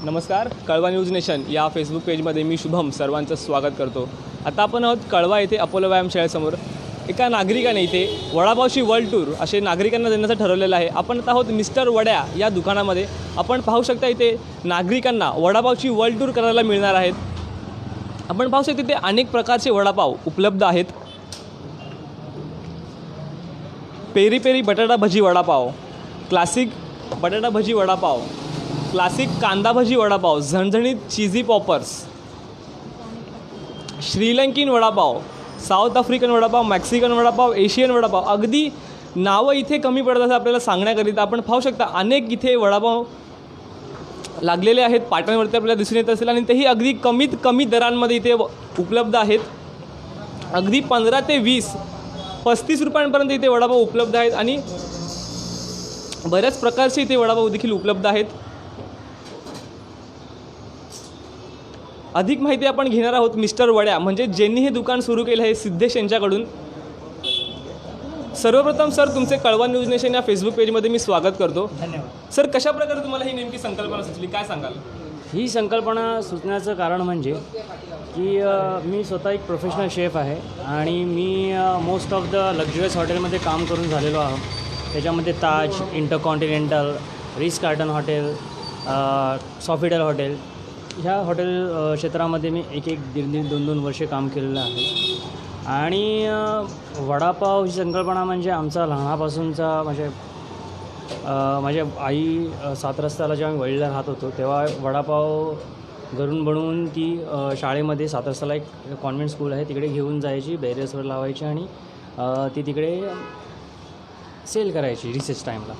नमस्कार, कळवा news nation या फेसबुक पेजमध्ये मी शुभम सर्वांचं स्वागत करतो। आता आपण आहोत कळवा येथे अपोलो व्यायामशाळेसमोर। एका नागरिकाने इथे वडापावची वर्ल्ड टूर असे नागरिकांना देण्याचं ठरवलेलं आहे। आपण आता आहोत मिस्टर वड्या या दुकानामध्ये। आपण पाहू शकता इथे नागरिकांना वडापावची वर्ल्ड टूर करायला मिळणार आहेत। आपण पाहू शकता इथे अनेक प्रकारचे वडापाव उपलब्ध आहेत। पेरी पेरी बटाटा भजी वडापाव, क्लासिक बटाटा भजी वडापाव, क्लासिक कांदा भजी वडापाव, झणझणीत cheesy poppers, Sri Lankan vada pav, South African vada pav, Mexican vada pav, Asian vada pav. अगदी नावं इथे कमी पडत असं आपल्याला सांगण्याकरिता आपण पाहू शकता अनेक इथे वडापाव लागलेले आहेत। पाटांवरती आपल्याला दिसून येत असेल आणि तेही अगदी कमीत कमी दरांमध्ये इथे उपलब्ध आहेत। अगदी 15 ते 20 35 रुपयांपर्यंत इथे वडापाव उपलब्ध आहेत आणि बऱ्याच प्रकारचे इथे वडापाव देखील उपलब्ध आहेत। अधिक माहिती आपण घेणार आहोत मिस्टर वड्या म्हणजे ज्यांनी हे दुकान सुरू केलं आहे सिद्धेश यांच्याकडून। सर्वप्रथम सर तुमचे कळवा न्यूज नेशन या फेसबुक पेजमध्ये मी स्वागत करतो। धन्यवाद। सर कशा प्रकारे तुम्हाला ही नेमकी संकल्पना सुचली, काय सांगाल? ही संकल्पना सुचण्याचं कारण म्हणजे की मी स्वतः एक प्रोफेशनल शेफ आहे आणि मी मोस्ट ऑफ द लक्झरियस हॉटेलमध्ये काम करून झालेलो आहोत। त्याच्यामध्ये ताज, इंटरकॉन्टिनेंटल, रिस कार्टन हॉटेल, सॉफिटल हॉटेल ह्या हॉटेल क्षेत्रामध्ये मी एक दीड 2 वर्षे काम केलेलं आहे। आणि वडापाव ही संकल्पना म्हणजे आमचा लहानापासूनचा म्हणजे माझ्या आई 7 रस्त्याला जेव्हा मी वडीला राहत होतो तेव्हा वडापाव घरून बनवून ती शाळेमध्ये 7 रस्त्याला एक कॉन्व्हेंट स्कूल आहे तिकडे घेऊन जायची, बॅरियर्सवर लावायची आणि ती तिकडे सेल करायची रिसेस टाईमला।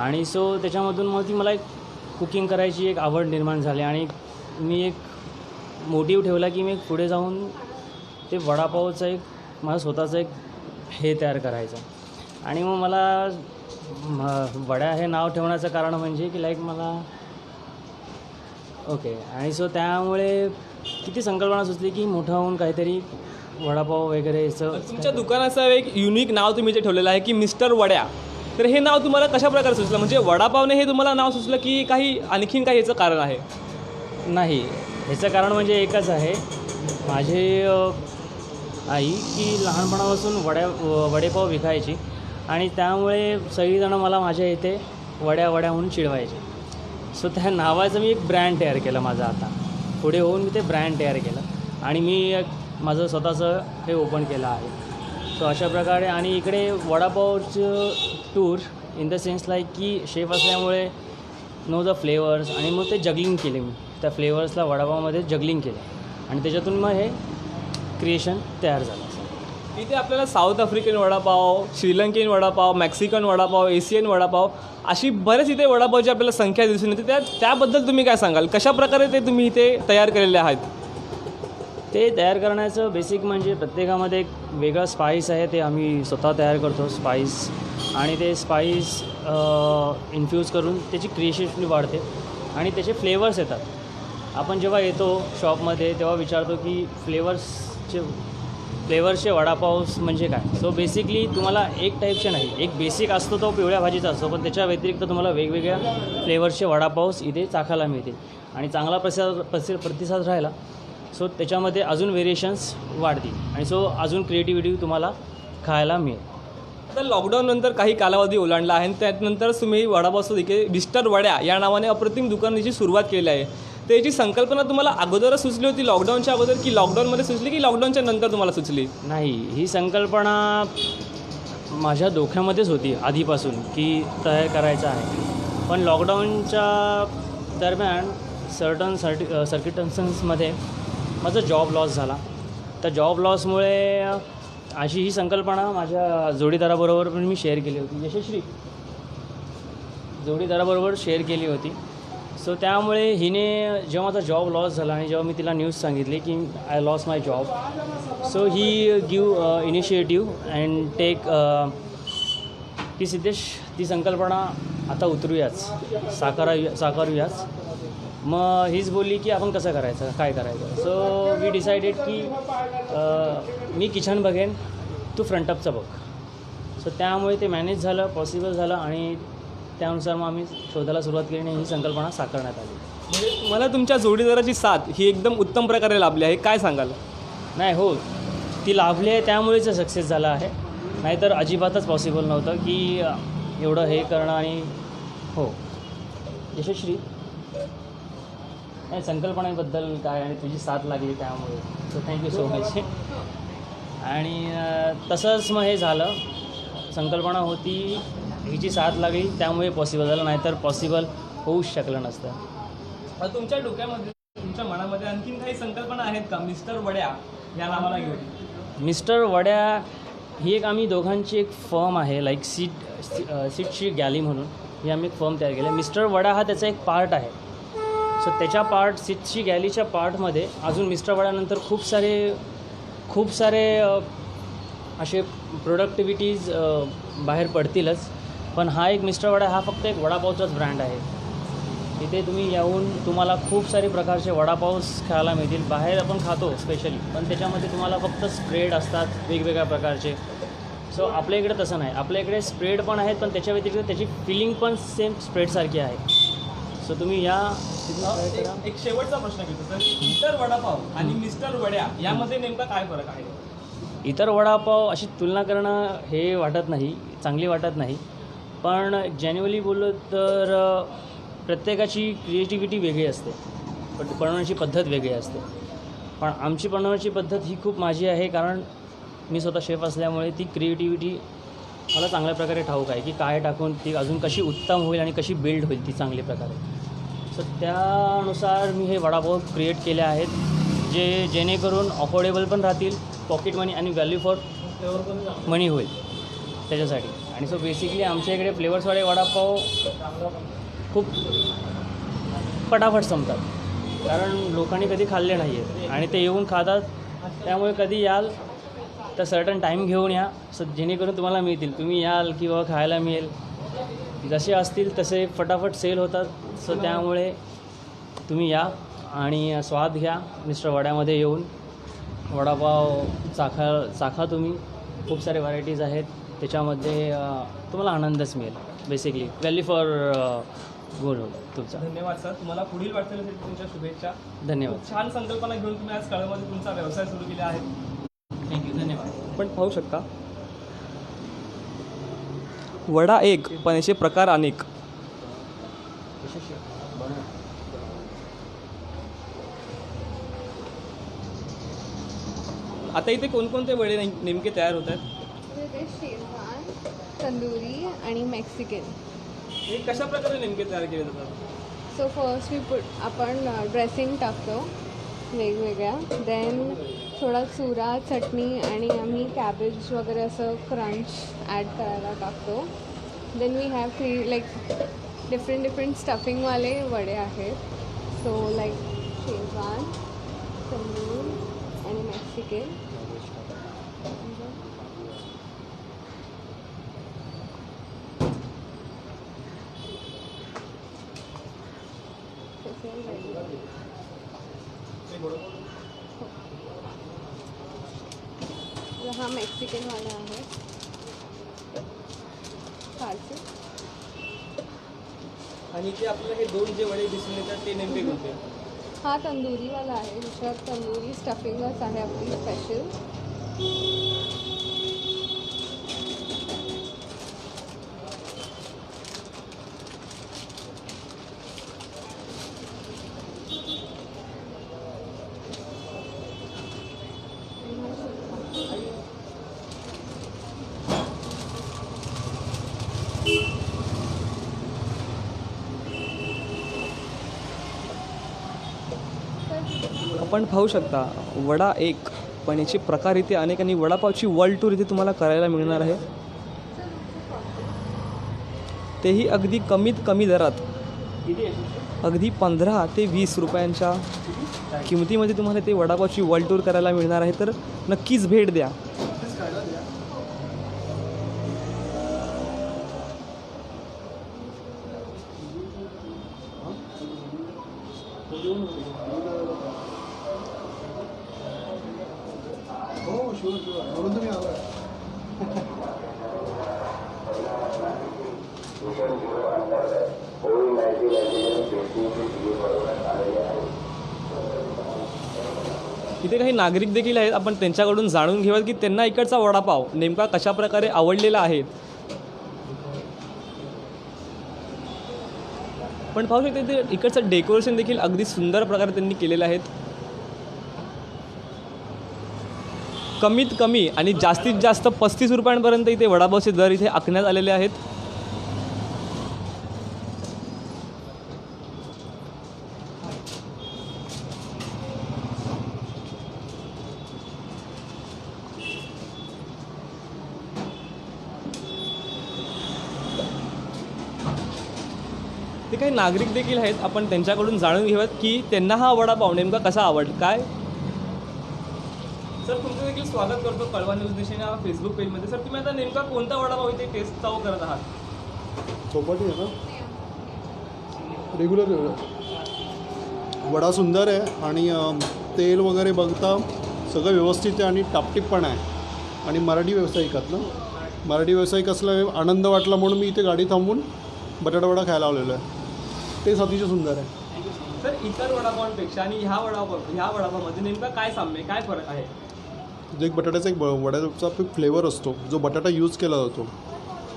आणि सो त्याच्यामधून मग ती मला एक कुकिंग करायची एक आवड निर्माण झाली आणि मी एक मोटिव्ह ठेवला की मी पुढे जाऊन ते वडापावचं एक माझं स्वतःचं एक हे तयार करायचं। आणि मग मला वड्या हे नाव ठेवण्याचं कारण म्हणजे की लाईक मला ओके आणि सो त्यामुळे किती संकल्पना सुचली की मोठं होऊन काहीतरी वडापाव वगैरे असं। तुमच्या दुकानाचं एक युनिक नाव तुम्ही जे ठेवलेलं आहे की मिस्टर वड्या, तर हे नाव तुम्हाला कशा प्रकारे सुचलं? म्हणजे वडापावने हे तुम्हाला नाव सुचलं की काही आणखीन काही याचं कारण आहे? नाही, ह्याचं कारण म्हणजे एकच आहे। माझी आई की लहानपणापासून वडेपाव विकायची आणि त्यामुळे सगळीजणं मला माझ्या इथे वड्या म्हणून चिडवायचे। सो त्या नावाचं मी एक ब्रँड तयार केलं माझं। आता पुढे होऊन मी ते ब्रँड तयार केलं आणि मी माझं स्वतःचं हे ओपन केलं आहे। सो अशा प्रकारे आणि इकडे वडापावचं tour in the sense like की शेफ असल्यामुळे नो द फ्लेवर्स आणि मग ते जगलिंग केले मी त्या फ्लेवर्सला वडापावमध्ये जगलिंग केलं आणि त्याच्यातून मग हे क्रिएशन तयार झालं। इथे आपल्याला South African vada pav, Sri Lankan vada pav, Mexican vada pav, Asian vada pav अशी बरेच इथे वडापावची आपल्याला संख्या दिसून येते। त्याबद्दल तुम्ही काय सांगाल? कशा प्रकारे ते तुम्ही इथे तयार केलेले आहेत? ते तयार करण्याचं बेसिक म्हणजे प्रत्येकामध्ये एक वेगळा स्पाईस आहे, ते आम्ही स्वतः तयार करतो स्पाईस आणि ते स्पाईस इन्फ्यूज करून त्याची क्रिएटिव्हिटी वाढते आणि त्याचे फ्लेवर्स येतात। आपण जेव्हा येतो शॉपमध्ये तेव्हा विचारतो की फ्लेवर्सचे वडापाव म्हणजे काय। सो बेसिकली तुम्हाला एक टाईपचे नाही, एक बेसिक असतो तो पिवळ्या भाजीचा असतो, पण त्याच्या व्यतिरिक्त तुम्हाला वेगवेगळ्या फ्लेवर्सचे वडापावस इथे चाखायला मिळतील आणि चांगला प्रतिसाद राहिला सो त्याच्यामध्ये अजून व्हेरिएशन्स वाढतील आणि सो अजून क्रिएटिव्हिटी तुम्हाला खायला मिळेल। आता लॉकडाऊननंतर काही कालावधी ओलांडला आहे आणि त्यानंतरच तुम्ही वडापावचं इथे मिस्टर वड्या या नावाने अप्रतिम दुकानाची सुरुवात केली आहे। तर याची संकल्पना तुम्हाला अगोदरच सुचली होती लॉकडाऊनच्या अगोदर की लॉकडाऊनमध्ये सुचली की लॉकडाऊनच्या नंतर तुम्हाला सुचली? नाही, ही संकल्पना माझ्या डोक्यामध्येच होती आधीपासून की तयार करायचं आहे, पण लॉकडाऊनच्या दरम्यान सर्किटन्समध्ये माझा जॉब लॉस झाला। त्या जॉब लॉसमुळे अशी ही संकल्पना माझ्या जोडीदाराबरोबर पण मी शेअर केली होती, यशस्वी जोडीदाराबरोबर शेअर केली होती। सो त्यामुळे हिने जेव्हा माझा जॉब लॉस झाला आणि जेव्हा मी तिला न्यूज सांगितली की I lost my job, so he give initiative and take की सिद्धेश ती संकल्पना आता उतरूयाच, साकारूयाच। मग हीच बोलली की आपण कसं करायचं, काय करायचं। सो वी डिसाइडेड की मी किचन बघेन, तू फ्रंटअपचं बघ। सो त्यामुळे ते मॅनेज झालं, पॉसिबल झालं आणि त्यानुसार मग आम्ही शोधायला सुरुवात केली आणि ही संकल्पना साकारण्यात आली। म्हणजे तुम्हाला तुमच्या जोडीदाराची साथ ही एकदम उत्तम प्रकारे लाभली आहे, काय सांगाल? नाही हो, ती लाभली आहे त्यामुळेच सक्सेस झाला आहे, नाहीतर अजिबातच पॉसिबल नव्हतं की एवढं हे करणं. आणि हो, यशश्री नाही संकल्पनेबद्दल काय आणि तुझी साथ लागली त्यामुळे, सो थँक्यू सो मच. आणि तसंच मग हे झालं, संकल्पना होती, हिची साथ लागली त्यामुळे पॉसिबल झालं, नाहीतर पॉसिबल होऊच शकलं नसतं. तुमच्या डोक्यामध्ये, तुमच्या मनामध्ये आणखीन काही संकल्पना आहेत का मिस्टर वड्या या नावाला घेऊन? मिस्टर वड्या ही एक आम्ही दोघांची एक फर्म आहे, लाईक सीटची गॅली म्हणून ही आम्ही एक फर्म तयार केली आहे. मिस्टर वडा हा त्याचा एक पार्ट आहे. सो त्याच्या पार्ट, सीटची गॅलीच्या पार्टमध्ये अजून मिस्टर वड्यानंतर खूप सारे असे प्रोडक्टिव्हिटीज बाहेर पडतीलच. पण हा एक मिस्टर वडा हा फक्त एक वडापावचाच ब्रँड आहे. इथे तुम्ही येऊन तुम्हाला खूप सारे प्रकारचे वडापावस खायला मिळतील. बाहेर आपण खातो स्पेशली, पण त्याच्यामध्ये तुम्हाला फक्त स्प्रेड असतात वेगवेगळ्या प्रकारचे. सो आपल्या इकडे तसं नाही, आपल्या इकडे स्प्रेड पण आहेत, पण त्याच्या व्यतिरिक्त त्याची फिलिंग पण सेम स्प्रेडसारखी आहे. सो तुम्ही या एक शेवटचा प्रश्न घेतो सर, इतर वडापाव आणि मिस्टर वड्या यामध्ये नेमका काय फरक आहे? इतर वडापाव अशी तुलना करणं हे वाटत नाही, चांगली वाटत नाही. पण जेन्युअली बोललो तर प्रत्येकाची क्रिएटिव्हिटी वेगळी असते, पण बनवण्याची पद्धत वेगळी असते. पण आमची बनवण्याची पद्धत ही खूप माझी आहे, कारण मी स्वतः शेफ असल्यामुळे ती क्रिएटिव्हिटी मला चांगल्या प्रकारे ठाऊक आहे की काय टाकून ती अजून कशी उत्तम होईल आणि कशी बिल्ड होईल ती चांगल्या प्रकारे. सो त्यानुसार मी हे वडापाव क्रिएट केले आहेत, जेणेकरून अफोर्डेबल पण राहतील, पॉकेट मनी आणि व्हॅल्यू फॉर मनी होईल त्याच्यासाठी. आणि सो बेसिकली आमच्या इकडे फ्लेवर्सवाले वडापाव खूप पटापट संपतात, कारण लोकांनी कधी खाल्ले नाही आहेत आणि ते येऊन खातात. त्यामुळे कधी याल तर सर्टन टाईम घेऊन या, सो जेणेकरून तुम्हाला मिळतील. तुम्ही याल की बाबा खायला मिळेल, जसे असतील तसे फटाफट सेल होतात. सो त्यामुळे तुम्ही या आणि स्वाद घ्या मिस्टर वड्यामध्ये येऊन. वडापाव चाखा तुम्ही. खूप सारे व्हरायटीज आहेत त्याच्यामध्ये, तुम्हाला आनंदच मिळेल. बेसिकली व्हॅल्यू फॉर गोल होईल तुमचा. धन्यवाद सर, तुम्हाला पुढील वाटचालीसाठी तुमच्या शुभेच्छा. धन्यवाद. छान संकल्पना घेऊन तुम्ही आज कळमध्ये तुमचा व्यवसाय सुरू केला आहे. थँक्यू, धन्यवाद. पण पाहू शकता, वडा एक पण याचे प्रकार अनेक. आता इथे कोणकोणते वडे नेमके तयार होत आहेत? शेजवान, तंदुरी आणि मेक्सिकन. हे कशा प्रकारे नेमके तयार केले जातात? सो फर्स्ट आपण ड्रेसिंग टाकतो वेगवेगळ्या, देन थोडा चुरा, चटणी आणि आम्ही कॅबेज वगैरे असं क्रंच ॲड करायला टाकतो. Then we have 3 like different स्टफिंगवाले वडे आहेत. सो लाईक शेजवान, तंदूर आणि मेक्सिकन. हा मेक्सिकनवाला आहे फारसे. आणि ते आपल्याला हे दोन जे वडे दिसून येतात ते नेमके कोणते? हा तंदुरीवाला आहे, ह्याच्यात तंदुरी स्टफिंगच आहे आपली स्पेशल. आपण पाहू शकता वडा एक पण याचे प्रकार इथे अनेक आणि वडापावची वर्ल्ड टूर इथे तुम्हाला करायला मिळणार आहे, तेही अगदी कमीत कमी दरात. अगदी 15 ते 20 रुपयांच्या किमतीमध्ये तुम्हाला ते वडापावची वर्ल्ड टूर करायला मिळणार आहे. तर नक्कीच भेट द्या. हो शुअर म्हणून तुम्ही आला. इथे काही नागरिक देखील आहेत, आपण त्यांच्याकडून जाणून घेऊयात की त्यांना इकडचा वडापाव नेमका कशा प्रकारे आवडलेला आहे. पण पाहू शकता इथे इकडचं डेकोरेशन देखील अगदी सुंदर प्रकारे त्यांनी केलेलं आहे. कमीत कमी आणि जास्तीत जास्त 35 रुपयांपर्यंत इथे वडापावचे दर इथे आखण्यात आलेले आहेत. ते काही नागरिक देखील आहेत, आपण त्यांच्याकडून जाणून घेऊयात की त्यांना हा वडापाव नेमका कसा आवडला. काय सर, तुमचं देखील स्वागत करतो कळवा न्यूज नेशन या फेसबुक पेजमध्ये. सर, तुम्ही आता नेमका कोणता वडापाव इथे टेस्ट चाव करत आहात? चौपाटी आहे ना, रेग्युलर वडा सुंदर आहे आणि तेल वगैरे बघता सगळं व्यवस्थित आहे आणि टापटीप पण आहे. आणि मराठी व्यावसायिकात ना, मराठी व्यावसायिक असला आनंद वाटला म्हणून मी इथे गाडी थांबून बटाटा वडा खायला आलेलो आहे. टेस्ट अतिशय सुंदर आहे. सर, इतर वडापावांपेक्षा आणि ह्या वडापावमध्ये नेमका काय साम्य, काय फरक आहे? जो एक बटाट्याचा एक वड्याचा फ्लेवर असतो, जो बटाटा यूज केला जातो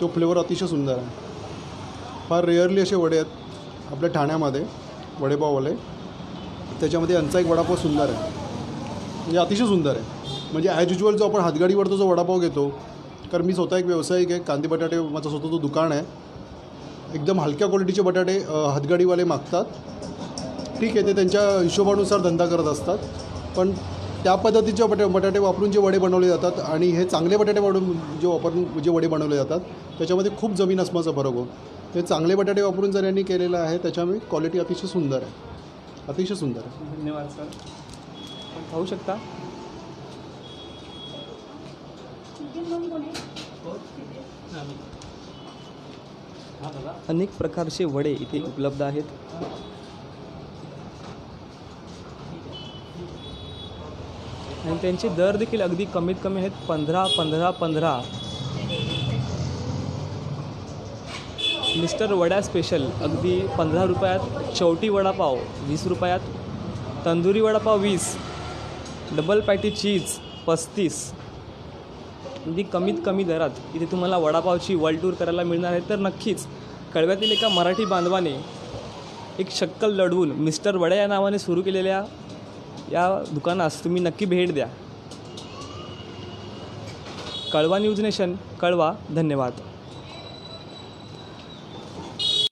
तो फ्लेवर अतिशय सुंदर आहे. फार रेअरली असे वडे आहेत आपल्या ठाण्यामध्ये वडेपाववाले. त्याच्यामध्ये यांचा एक वडापाव सुंदर आहे, म्हणजे अतिशय सुंदर आहे. म्हणजे ॲज युजल जो आपण हातगाडीवरचा जो वडापाव घेतो, कारण मी स्वतः एक व्यावसायिक आहे, कांदे बटाटे माझं स्वतःचं दुकान आहे. एकदम हलक्या क्वालिटीचे बटाटे हातगाडीवाले मागतात. ठीक आहे, ते त्यांच्या हिशोबानुसार धंदा करत असतात, पण त्या पद्धतीचे बटाटे वापरून जे वडे बनवले जातात आणि हे चांगले बटाटे वापरून जे वडे बनवले जातात त्याच्यामध्ये खूप जमीन आसमानाचा फरक हो. ते चांगले बटाटे वापरून जर यांनी केलेलं आहे त्याच्यामुळे क्वालिटी अतिशय सुंदर आहे, अतिशय सुंदर आहे. धन्यवाद सर. आपण पाहू शकता अनेक प्रकारचे वडे इथे उपलब्ध आहेत. आणि त्यांचे दर देखील अगदी कमीत कमी आहेत. 15 मिस्टर वड्या स्पेशल अगदी 15 रुपयात. चौटी वडापाव 20 रुपयात. तंदुरी वडापाव 20. डबल पॅटी चीज 35. अगदी कमीत कमी दरात इथे तुम्हाला वडापावची वर्ल्ड टूर करायला मिळणार आहे. तर नक्कीच कळव्यातील एका मराठी बांधवाने एक शक्कल लढवून मिस्टर वड्या या नावाने सुरू केलेल्या या दुकानास तुम्ही नक्की भेट द्या. कळवा न्यूज नेशन, कळवा. धन्यवाद.